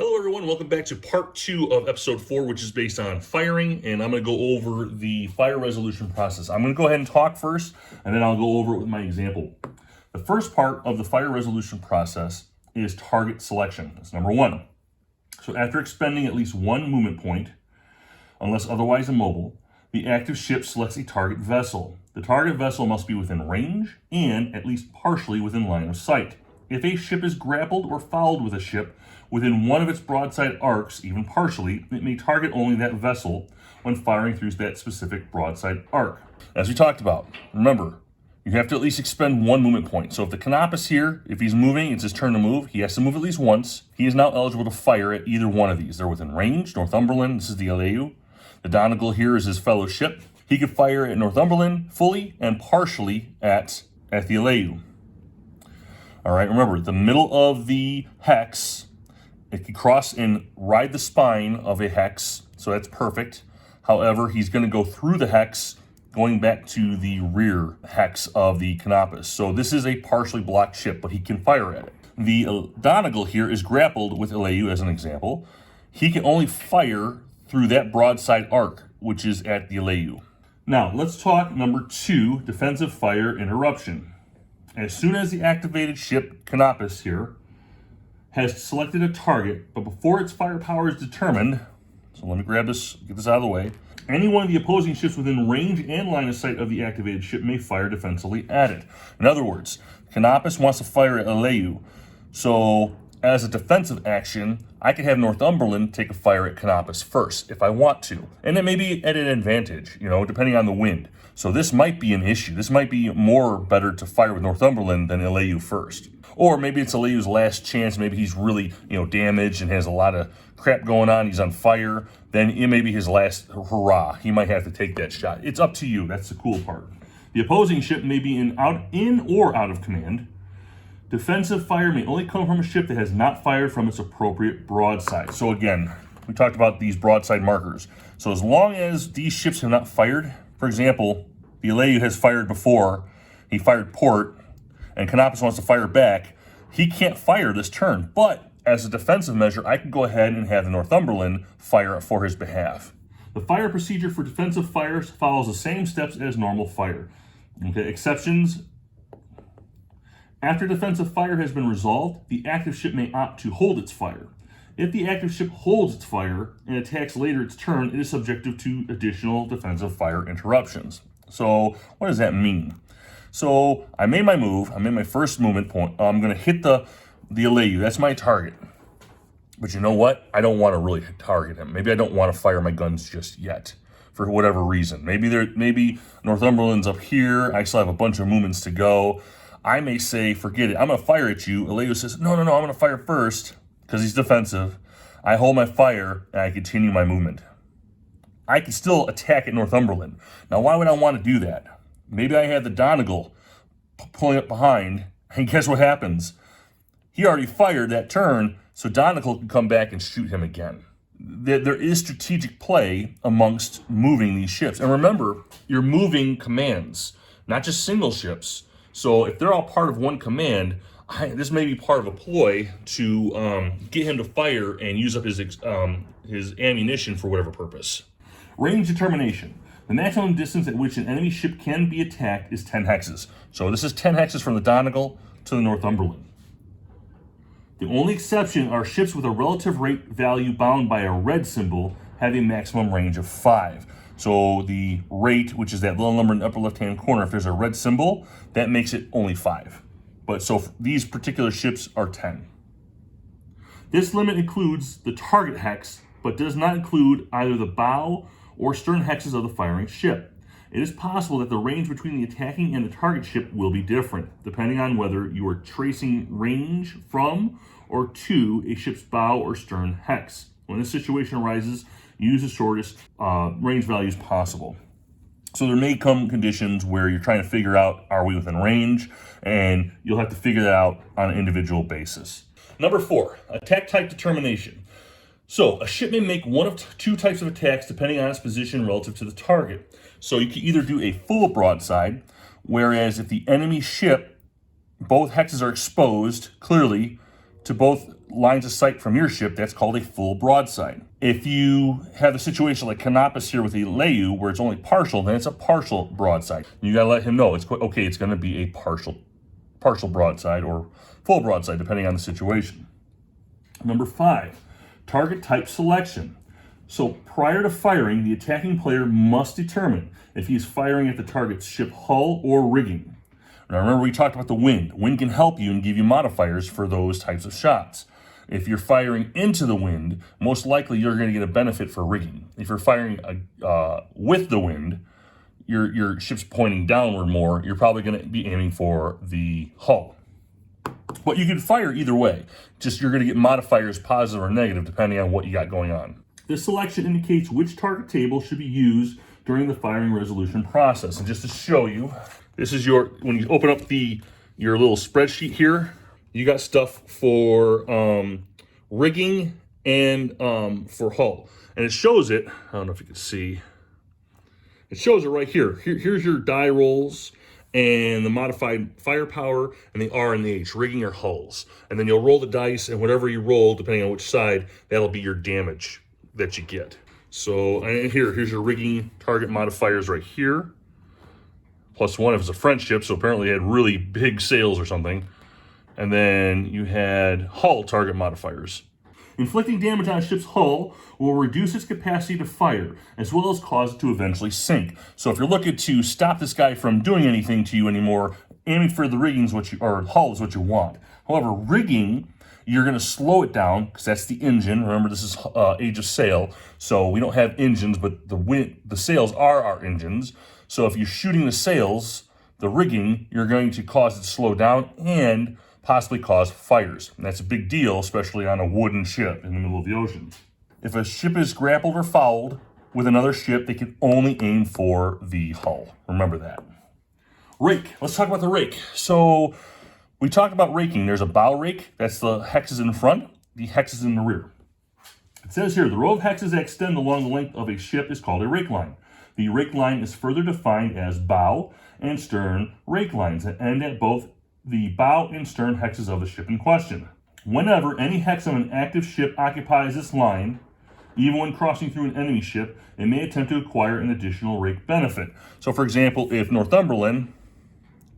Hello everyone, welcome back to part 2 of episode 4, which is based on firing, and I'm going to go over the fire resolution process. I'm going to go ahead and talk first, and then I'll go over it with my example. The first part of the fire resolution process is target selection. That's number 1. So after expending at least one movement point, unless otherwise immobile, the active ship selects a target vessel. The target vessel must be within range and at least partially within line of sight. If a ship is grappled or fouled with a ship within one of its broadside arcs, even partially, it may target only that vessel when firing through that specific broadside arc. As we talked about, remember, you have to at least expend one movement point. So if the Canopus here, if he's moving, it's his turn to move, he has to move at least once. He is now eligible to fire at either one of these. They're within range. Northumberland, this is the LAU. The Donegal here is his fellow ship. He could fire at Northumberland fully and partially at the LAU. All right, remember, the middle of the hex, it can cross and ride the spine of a hex, so that's perfect. However, he's going to go through the hex, going back to the rear hex of the Canopus. So this is a partially blocked ship, but he can fire at it. The Donegal here is grappled with LAU as an example. He can only fire through that broadside arc, which is at the LAU. Now, let's talk number 2, defensive fire interruption. As soon as the activated ship, Canopus here, has selected a target, but before its firepower is determined, so let me grab this, get this out of the way, any one of the opposing ships within range and line of sight of the activated ship may fire defensively at it. In other words, Canopus wants to fire at LAU, so as a defensive action, I could have Northumberland take a fire at Canopus first if I want to. And it may be at an advantage, depending on the wind. So this might be an issue. This might be more better to fire with Northumberland than LAU first. Or maybe it's LAU's last chance. Maybe he's really, damaged and has a lot of crap going on. He's on fire. Then it may be his last hurrah. He might have to take that shot. It's up to you. That's the cool part. The opposing ship may be in or out of command. Defensive fire may only come from a ship that has not fired from its appropriate broadside. So again, we talked about these broadside markers. So as long as these ships have not fired, for example, the LAU has fired before, he fired port, and Canopus wants to fire back, he can't fire this turn. But as a defensive measure, I can go ahead and have the Northumberland fire for his behalf. The fire procedure for defensive fires follows the same steps as normal fire. Okay, exceptions. After defensive fire has been resolved, the active ship may opt to hold its fire. If the active ship holds its fire and attacks later its turn, it is subjected to additional defensive fire interruptions. So what does that mean? So I made my move. I made my first movement point. I'm going to hit the LAU. That's my target. But you know what? I don't want to really target him. Maybe I don't want to fire my guns just yet for whatever reason. Maybe Northumberland's up here. I still have a bunch of movements to go. I may say, forget it, I'm going to fire at you. LAU says, no, I'm going to fire first because he's defensive. I hold my fire and I continue my movement. I can still attack at Northumberland. Now, why would I want to do that? Maybe I had the Donegal pulling up behind, and guess what happens? He already fired that turn, so Donegal can come back and shoot him again. There is strategic play amongst moving these ships. And remember, you're moving commands, not just single ships. So if they're all part of one command, this may be part of a ploy to get him to fire and use up his ammunition for whatever purpose. Range determination. The maximum distance at which an enemy ship can be attacked is 10 hexes. So this is 10 hexes from the Donegal to the Northumberland. The only exception are ships with a relative rate value bound by a red symbol have a maximum range of 5. So the rate, which is that little number in the upper left-hand corner, if there's a red symbol, that makes it only 5. But so these particular ships are 10. This limit includes the target hex, but does not include either the bow or stern hexes of the firing ship. It is possible that the range between the attacking and the target ship will be different, depending on whether you are tracing range from or to a ship's bow or stern hex. When this situation arises, use the shortest range values possible. So there may come conditions where you're trying to figure out, are we within range? And you'll have to figure that out on an individual basis. Number 4, attack type determination. So a ship may make one of two types of attacks depending on its position relative to the target. So you can either do a full broadside, whereas if the enemy ship, both hexes are exposed clearly, to both lines of sight from your ship, that's called a full broadside. If you have a situation like Canopus here with a Leyu, where it's only partial, then it's a partial broadside. You gotta let him know, it's okay, it's gonna be a partial broadside or full broadside, depending on the situation. Number 5, target type selection. So prior to firing, the attacking player must determine if he is firing at the target's ship hull or rigging. Now remember, we talked about the wind. Wind can help you and give you modifiers for those types of shots. If you're firing into the wind, most likely you're going to get a benefit for rigging. If you're firing with the wind, your ship's pointing downward more, you're probably going to be aiming for the hull. But you can fire either way. Just you're going to get modifiers, positive or negative, depending on what you got going on. This selection indicates which target table should be used during the firing resolution process. And just to show you, this is when you open up your little spreadsheet here, you got stuff for rigging and for hull. And it shows it, I don't know if you can see, it shows it right here. Here's your die rolls and the modified firepower and the R and the H, rigging or hulls. And then you'll roll the dice, and whatever you roll, depending on which side, that'll be your damage that you get. So here's your rigging target modifiers right here. +1 if it's a French ship, so apparently it had really big sails or something. And then you had hull target modifiers. Inflicting damage on a ship's hull will reduce its capacity to fire, as well as cause it to eventually sink. So if you're looking to stop this guy from doing anything to you anymore, aiming for the rigging is or hull is what you want. However, rigging, you're going to slow it down because that's the engine. Remember, this is Age of Sail, so we don't have engines, but the sails are our engines. So if you're shooting the sails, the rigging, you're going to cause it to slow down and possibly cause fires. And that's a big deal, especially on a wooden ship in the middle of the ocean. If a ship is grappled or fouled with another ship, they can only aim for the hull. Remember that. Rake. Let's talk about the rake. So we talked about raking. There's a bow rake. That's the hexes in front, the hexes in the rear. It says here, the row of hexes that extend along the length of a ship is called a rake line. The rake line is further defined as bow and stern rake lines that end at both the bow and stern hexes of the ship in question. Whenever any hex of an active ship occupies this line, even when crossing through an enemy ship, it may attempt to acquire an additional rake benefit. So for example, if Northumberland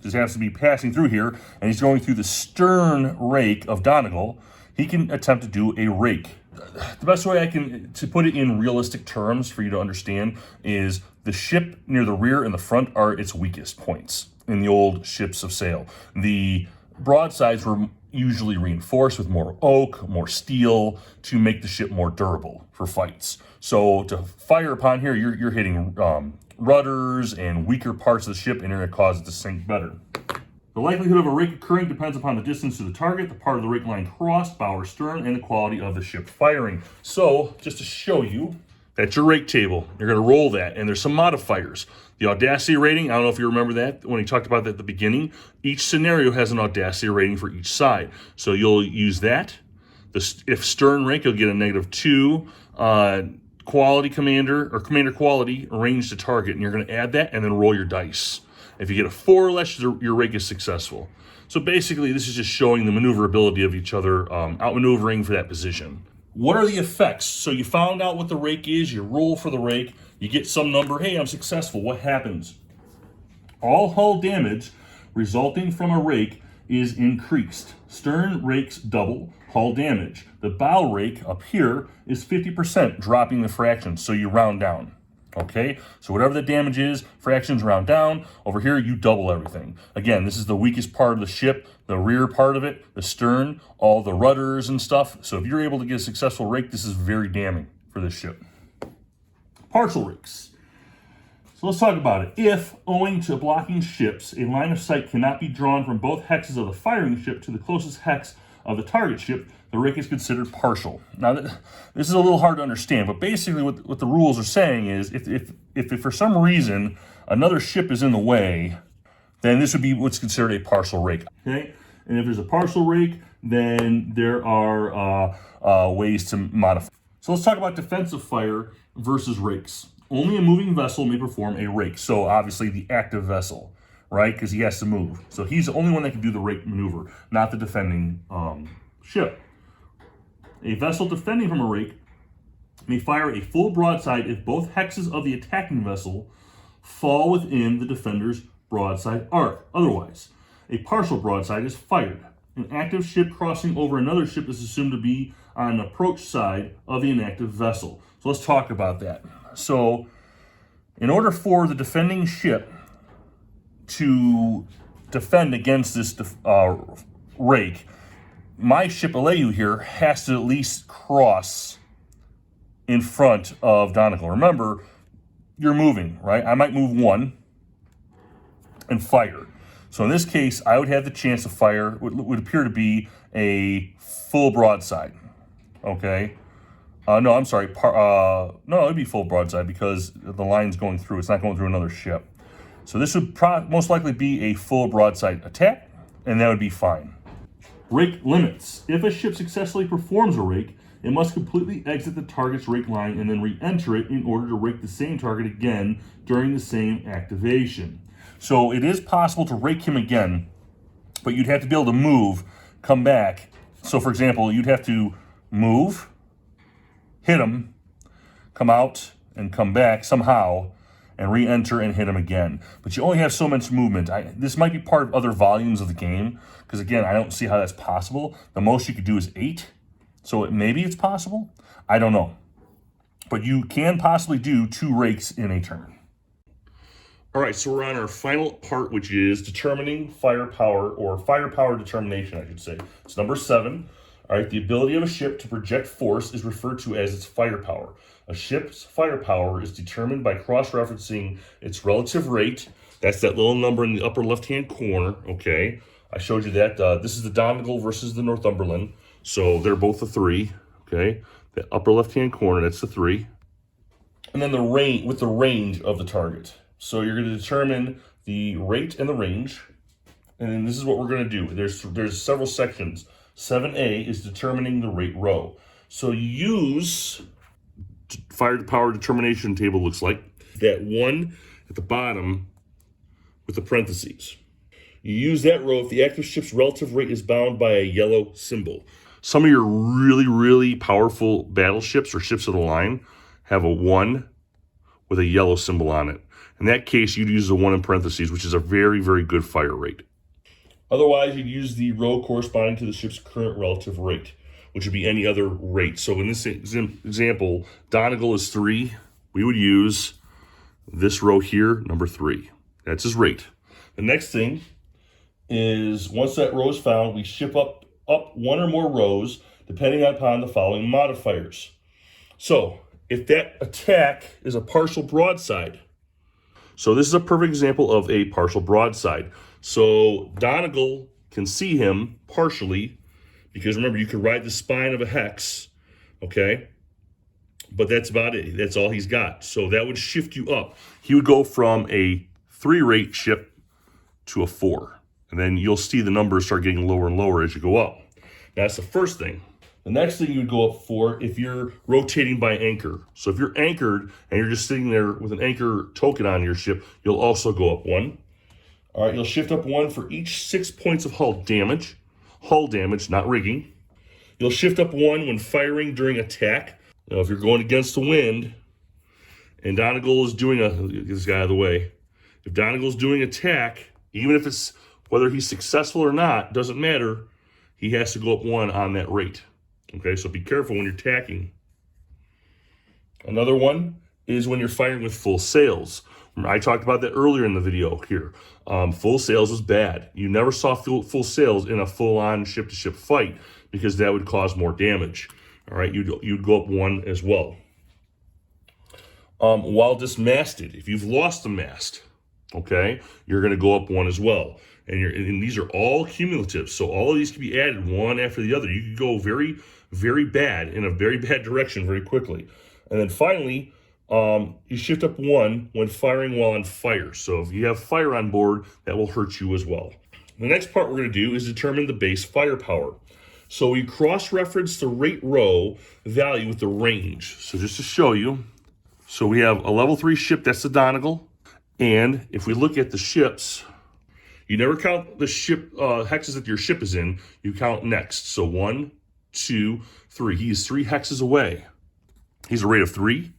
just has to be passing through here and he's going through the stern rake of Donegal, he can attempt to do a rake. The best way to put it in realistic terms for you to understand is the ship near the rear and the front are its weakest points in the old ships of sail. The broadsides were usually reinforced with more oak, more steel to make the ship more durable for fights. So to fire upon here, you're hitting rudders and weaker parts of the ship, and you're going to cause it to sink better. The likelihood of a rake occurring depends upon the distance to the target, the part of the rake line crossed, bow or stern, and the quality of the ship firing. So just to show you, that's your rake table. You're going to roll that, and there's some modifiers. The audacity rating, I don't know if you remember that when he talked about that at the beginning. Each scenario has an audacity rating for each side. So you'll use that. If stern rake, you'll get a -2. Quality commander or commander quality range to target, and you're going to add that and then roll your dice. If you get a 4 or less, your rake is successful. So basically, this is just showing the maneuverability of each other, outmaneuvering for that position. What are the effects? So you found out what the rake is, you roll for the rake, you get some number, hey, I'm successful. What happens? All hull damage resulting from a rake is increased. Stern rakes double hull damage. The bow rake up here is 50%, dropping the fraction, so you round down. Okay, so whatever the damage is, fractions round down. Over here, you double everything. Again, this is the weakest part of the ship, the rear part of it, the stern, all the rudders and stuff. So if you're able to get a successful rake, this is very damning for this ship. Partial rakes. So let's talk about it. If, owing to blocking ships, a line of sight cannot be drawn from both hexes of the firing ship to the closest hex of the target ship, the rake is considered partial. Now, this is a little hard to understand, but basically what the rules are saying is if for some reason another ship is in the way, then this would be what's considered a partial rake. Okay, and if there's a partial rake, then there are ways to modify. So let's talk about defensive fire versus rakes. Only a moving vessel may perform a rake. So obviously the active vessel, right? Because he has to move. So he's the only one that can do the rake maneuver, not the defending ship. A vessel defending from a rake may fire a full broadside if both hexes of the attacking vessel fall within the defender's broadside arc. Otherwise, a partial broadside is fired. An active ship crossing over another ship is assumed to be on the approach side of the inactive vessel. So let's talk about that. So, in order for the defending ship to defend against this rake, my ship Aleyu here has to at least cross in front of Donegal. Remember, you're moving, right? I might move one and fire. So in this case, I would have the chance to fire what would appear to be a full broadside. Okay. No, I'm sorry. No, it would be full broadside because the line's going through. It's not going through another ship. So this would most likely be a full broadside attack, and that would be fine. Rake limits. If a ship successfully performs a rake, it must completely exit the target's rake line and then re-enter it in order to rake the same target again during the same activation. So it is possible to rake him again, but you'd have to be able to move, come back. So for example, you'd have to move, hit him, come out, and come back somehow, and re-enter and hit him again. But you only have so much movement. This might be part of other volumes of the game, because again, I don't see how that's possible. The most you could do is 8. So maybe it's possible. I don't know. But you can possibly do 2 rakes in a turn. All right, so we're on our final part, which is determining firepower, or firepower determination, I should say. It's number 7. All right, the ability of a ship to project force is referred to as its firepower. A ship's firepower is determined by cross-referencing its relative rate. That's that little number in the upper left-hand corner, okay? I showed you that. This is the Donegal versus the Northumberland. So they're both a 3, okay? The upper left-hand corner, that's the 3. And then the range, with the range of the target. So you're going to determine the rate and the range. And then this is what we're going to do. There's several sections. 7A is determining the rate row. So you use firepower determination table, looks like that one at the bottom with the parentheses. You use that row if the active ship's relative rate is bound by a yellow symbol. Some of your really, really powerful battleships or ships of the line have a 1 with a yellow symbol on it. In that case, you'd use the 1 in parentheses, which is a very, very good fire rate. Otherwise, you'd use the row corresponding to the ship's current relative rate, which would be any other rate. So in this example, Donegal is 3. We would use this row here, number 3. That's his rate. The next thing is, once that row is found, we ship up 1 or more rows, depending upon the following modifiers. So if that attack is a partial broadside, so this is a perfect example of a partial broadside. So Donegal can see him partially, because remember, you could ride the spine of a hex, okay? But that's about it. That's all he's got. So that would shift you up. He would go from a 3 rate ship to a 4. And then you'll see the numbers start getting lower and lower as you go up. That's the first thing. The next thing you would go up for if you're rotating by anchor. So if you're anchored and you're just sitting there with an anchor token on your ship, you'll also go up 1. All right, you'll shift up 1 for each 6 points of hull damage. Hull damage, not rigging. You'll shift up 1 when firing during attack. Now, if you're going against the wind and Donegal is doing get this guy out of the way. If Donegal's doing attack, even if it's whether he's successful or not, doesn't matter. He has to go up 1 on that rate. Okay, so be careful when you're tacking. Another one is when you're firing with full sails. I talked about that earlier in the video here. Full sails is bad. You never saw full sails in a full-on ship-to-ship fight because that would cause more damage. All right, you'd go up 1 as well. While dismasted, if you've lost the mast, okay, you're going to go up 1 as well. And these are all cumulative, so all of these can be added one after the other. You could go very, very bad in a very bad direction very quickly. And then finally, you shift up 1 when firing while on fire. So if you have fire on board, that will hurt you as well. The next part we're going to do is determine the base firepower. So we cross-reference the rate row value with the range. So just to show you, so we have a level 3 ship, that's the Donegal. And if we look at the ships You never count the ship hexes that your ship is in. You count next. So 1, 2, 3. He is 3 hexes away. He's a rate of 3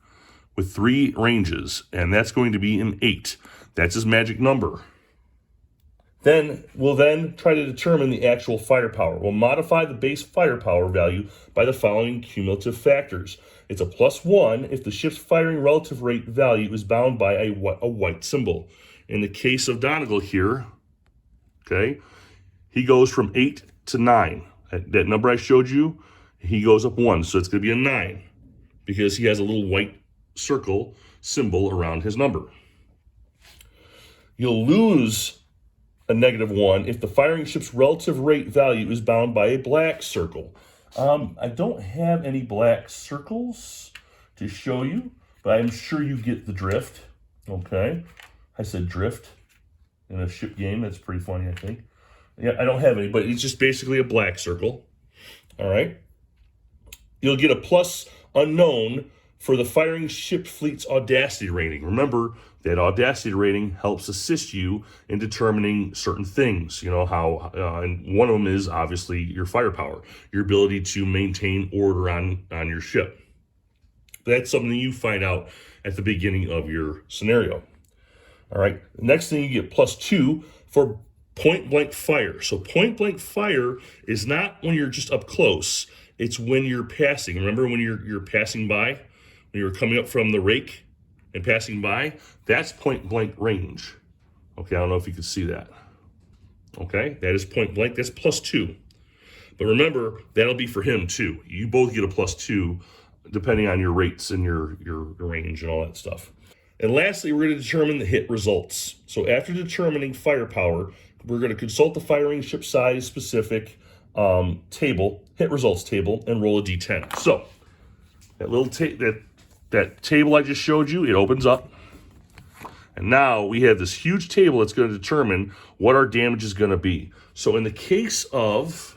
with 3 ranges, and that's going to be an 8. That's his magic number. Then we'll try to determine the actual firepower. We'll modify the base firepower value by the following cumulative factors. It's a +1 if the ship's firing relative rate value is bound by a white symbol. In the case of Donegal here, okay, he goes from 8 to 9. That number I showed you, he goes up 1, so it's going to be a 9 because he has a little white circle symbol around his number. You'll lose a -1 if the firing ship's relative rate value is bound by a black circle. I don't have any black circles to show you, but I'm sure you get the drift. Okay, I said drift in a ship game. That's pretty funny, I think. Yeah, I don't have any, but it's just basically a black circle. All right. You'll get a plus unknown for the firing ship fleet's audacity rating. Remember that audacity rating helps assist you in determining certain things. You know how, and one of them is obviously your firepower, your ability to maintain order on your ship. That's something that you find out at the beginning of your scenario. All right. The next thing, you get +2 for point blank fire. So point blank fire is not when you're just up close. It's when you're passing. Remember when you're passing by? When you're coming up from the rake and passing by? That's point blank range. Okay, I don't know if you can see that. Okay, that is point blank. That's +2. But remember, that'll be for him too. You both get a +2 depending on your rates and your range and all that stuff. And lastly, we're going to determine the hit results. So after determining firepower, we're going to consult the firing ship size specific table, hit results table, and roll a d10. So that little that table I just showed you, it opens up. And now we have this huge table that's going to determine what our damage is going to be. So in the case of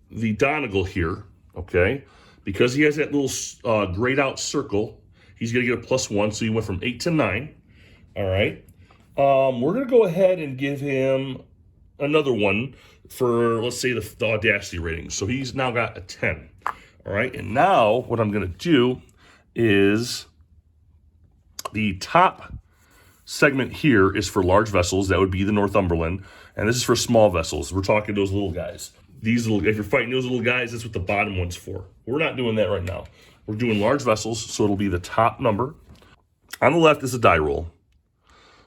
the Donegal here, okay, because he has that little grayed out circle, he's going to get a +1, so he went from 8 to 9. All right. We're going to go ahead and give him another one for, let's say, the audacity rating. So he's now got a 10. All right. And now what I'm going to do is the top segment here is for large vessels. That would be the Northumberland. And this is for small vessels. We're talking those little guys. These little, if you're fighting those little guys, that's what the bottom one's for. We're not doing that right now. We're doing large vessels, so it'll be the top number. On the left is a die roll.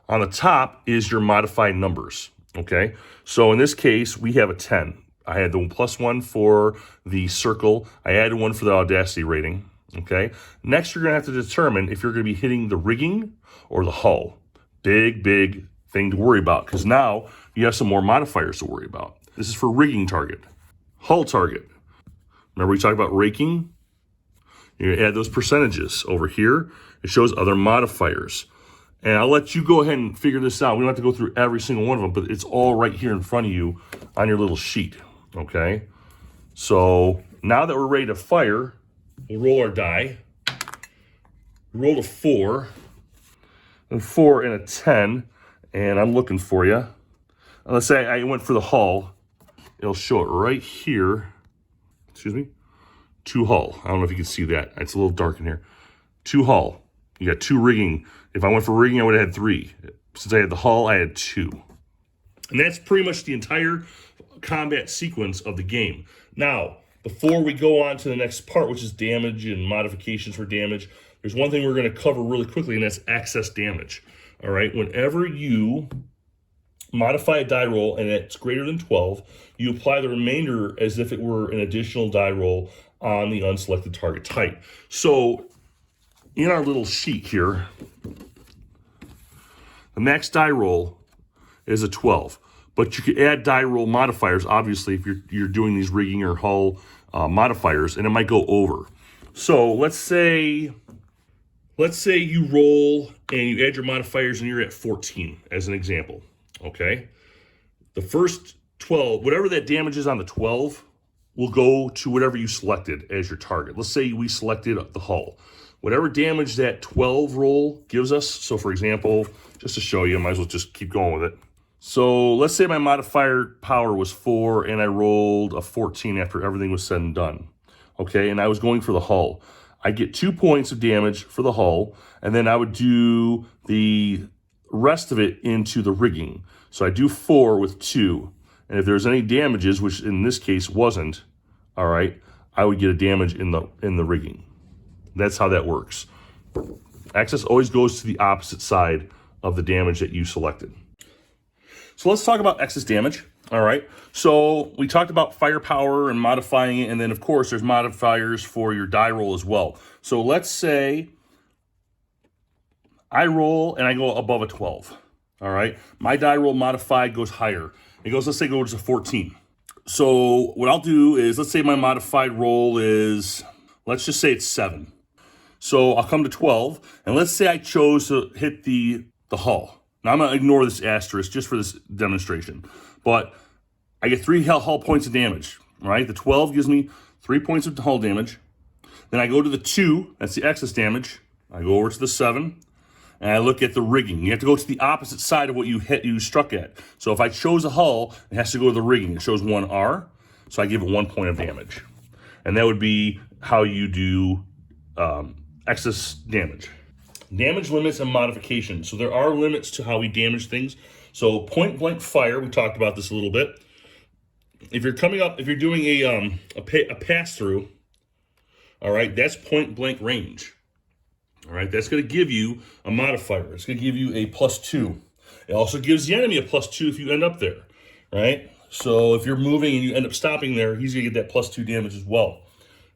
On the top is your modified numbers, okay? So in this case, we have a 10. I had the +1 for the circle. I added 1 for the audacity rating, okay? Next, you're going to have to determine if you're going to be hitting the rigging or the hull. Big thing to worry about, because now you have some more modifiers to worry about. This is for rigging target. Hull target. Remember we talked about raking? You're going to add those percentages. Over here, it shows other modifiers. And I'll let you go ahead and figure this out. We don't have to go through every single one of them, but it's all right here in front of you on your little sheet, okay? So now that we're ready to fire, we'll roll our die. Roll a 4, and 4 and a 10, and I'm looking for you. Let's say I went for the hull. It'll show it right here. Excuse me. 2 hull. I don't know if you can see that. It's a little dark in here. 2 hull. You got 2 rigging. If I went for rigging, I would have had 3. Since I had the hull, I had 2. And that's pretty much the entire combat sequence of the game. Now, before we go on to the next part, which is damage and modifications for damage, there's one thing we're going to cover really quickly, and that's excess damage. All right? Whenever you modify a die roll and it's greater than 12, you apply the remainder as if it were an additional die roll on the unselected target type. So in our little sheet here, the max die roll is a 12, but you could add die roll modifiers, obviously, if you're doing these rigging or hull modifiers, and it might go over. So let's say you roll and you add your modifiers and you're at 14 as an example, okay? The first 12, whatever that damage is on the 12, will go to whatever you selected as your target. Let's say we selected the hull. Whatever damage that 12 roll gives us, so for example, just to show you, I might as well just keep going with it. So let's say my modifier power was 4 and I rolled a 14 after everything was said and done. Okay, and I was going for the hull. I get 2 points of damage for the hull, and then I would do the rest of it into the rigging. So I do 4 with 2. And if there's any damages, which in this case wasn't, all right, I would get a damage in the rigging. That's how that works. Excess always goes to the opposite side of the damage that you selected. So let's talk about excess damage. All right. So we talked about firepower and modifying it. And then, of course, there's modifiers for your die roll as well. So let's say I roll and I go above a 12. All right. My die roll modified goes higher. It goes, let's say, goes to 14. So what I'll do is, let's say my modified roll is, let's just say it's 7. So I'll come to 12. And let's say I chose to hit the hull. Now I'm going to ignore this asterisk just for this demonstration. But I get 3 hull points of damage, right? The 12 gives me 3 points of hull damage. Then I go to the 2, that's the excess damage. I go over to the 7, and I look at the rigging. You have to go to the opposite side of what you struck at. So if I chose a hull, it has to go to the rigging. It shows 1R, so I give it 1 point of damage. And that would be how you do excess damage. Damage limits and modifications. So there are limits to how we damage things. So point blank fire, we talked about this a little bit. If you're doing a pass through, all right, that's point blank range. All right, that's going to give you a modifier. It's going to give you a +2. It also gives the enemy a +2 if you end up there, right? So if you're moving and you end up stopping there, he's going to get that +2 damage as well.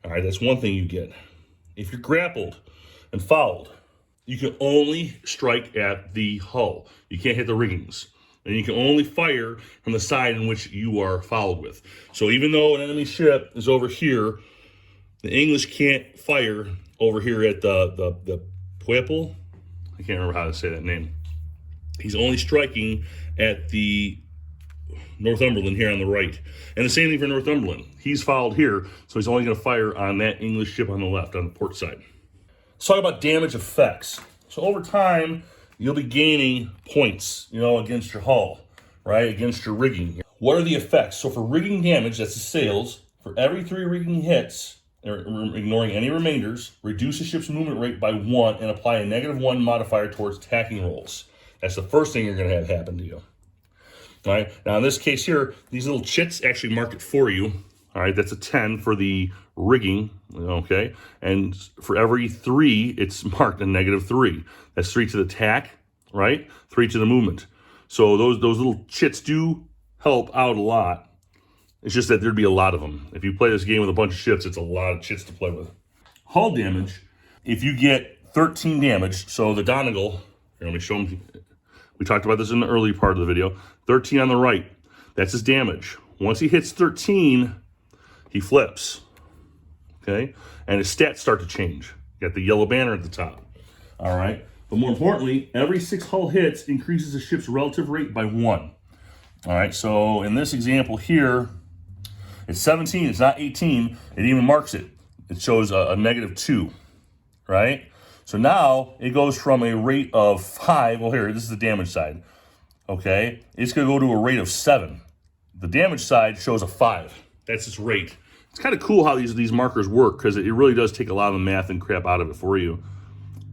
All right, that's one thing you get. If you're grappled and fouled, you can only strike at the hull. You can't hit the riggings. And you can only fire from the side in which you are fouled with. So even though an enemy ship is over here, the English can't fire over here at the Pueblo. I can't remember how to say that name. He's only striking at the Northumberland here on the right. And the same thing for Northumberland. He's fouled here, so he's only going to fire on that English ship on the left, on the port side. Let's talk about damage effects. So over time, you'll be gaining points, against your hull, right? Against your rigging. What are the effects? So for rigging damage, that's the sails. For every 3 rigging hits, ignoring any remainders, reduce the ship's movement rate by 1 and apply a -1 modifier towards tacking rolls. That's the first thing you're going to have happen to you. All right. Now in this case here, these little chits actually mark it for you. All right, that's a 10 for the rigging, okay? And for every 3, it's marked a -3. That's 3 to the tack, right? 3 to the movement. So those little chits do help out a lot. It's just that there'd be a lot of them. If you play this game with a bunch of ships, it's a lot of chits to play with. Hull damage, if you get 13 damage, so the Donegal, here, let me show them. We talked about this in the early part of the video. 13 on the right, that's his damage. Once he hits 13, he flips, okay? And his stats start to change. You got the yellow banner at the top, all right? But more importantly, every 6 hull hits increases the ship's relative rate by 1. All right, so in this example here, it's 17, it's not 18. It even marks it. It shows a -2, right? So now it goes from a rate of 5, well here, this is the damage side, okay? It's gonna go to a rate of 7. The damage side shows a 5. That's its rate. It's kind of cool how these markers work because it really does take a lot of the math and crap out of it for you.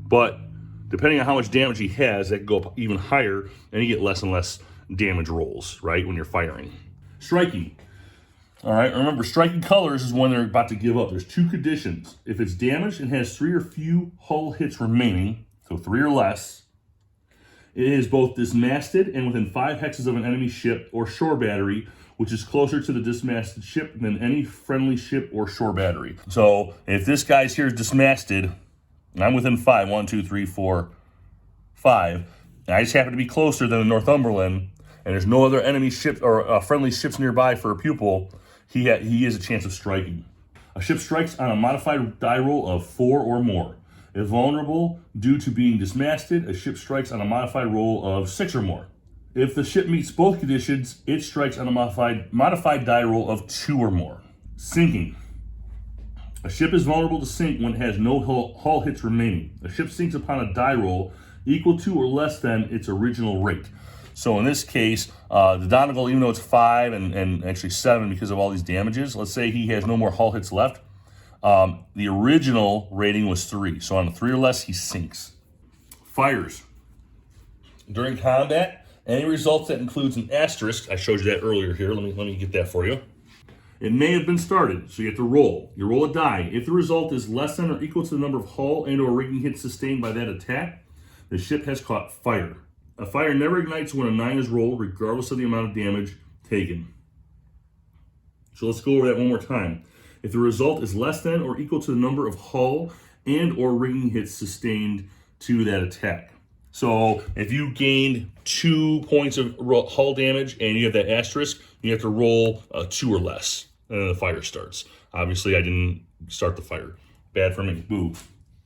But depending on how much damage he has, that can go up even higher, and you get less and less damage rolls, right, when you're firing. Striking. All right, remember, striking colors is when they're about to give up. There's 2 conditions. If it's damaged and has 3 or few hull hits remaining, so 3 or less, it is both dismasted and within 5 hexes of an enemy ship or shore battery, which is closer to the dismasted ship than any friendly ship or shore battery. So if this guy's here is dismasted, and I'm within 5, 1, 2, 3, 4, 5, and I just happen to be closer than the Northumberland, and there's no other enemy ships or friendly ships nearby for a pupil, he has a chance of striking. A ship strikes on a modified die roll of 4 or more. If vulnerable due to being dismasted, a ship strikes on a modified roll of 6 or more. If the ship meets both conditions, it strikes on a modified die roll of 2 or more. Sinking. A ship is vulnerable to sink when it has no hull hits remaining. A ship sinks upon a die roll equal to or less than its original rate. So in this case, the Donegal, even though it's 5 and actually 7 because of all these damages, let's say he has no more hull hits left. The original rating was 3. So on a 3 or less, he sinks. Fires. During combat, any results that includes an asterisk, I showed you that earlier here. Let me get that for you. It may have been started, so you have to roll. You roll a die. If the result is less than or equal to the number of hull and or rigging hits sustained by that attack, the ship has caught fire. A fire never ignites when a 9 is rolled, regardless of the amount of damage taken. So let's go over that one more time. If the result is less than or equal to the number of hull and or rigging hits sustained to that attack. So if you gained 2 points of hull damage and you have that asterisk, you have to roll 2 or less, and then the fire starts. Obviously, I didn't start the fire. Bad for me. Boo.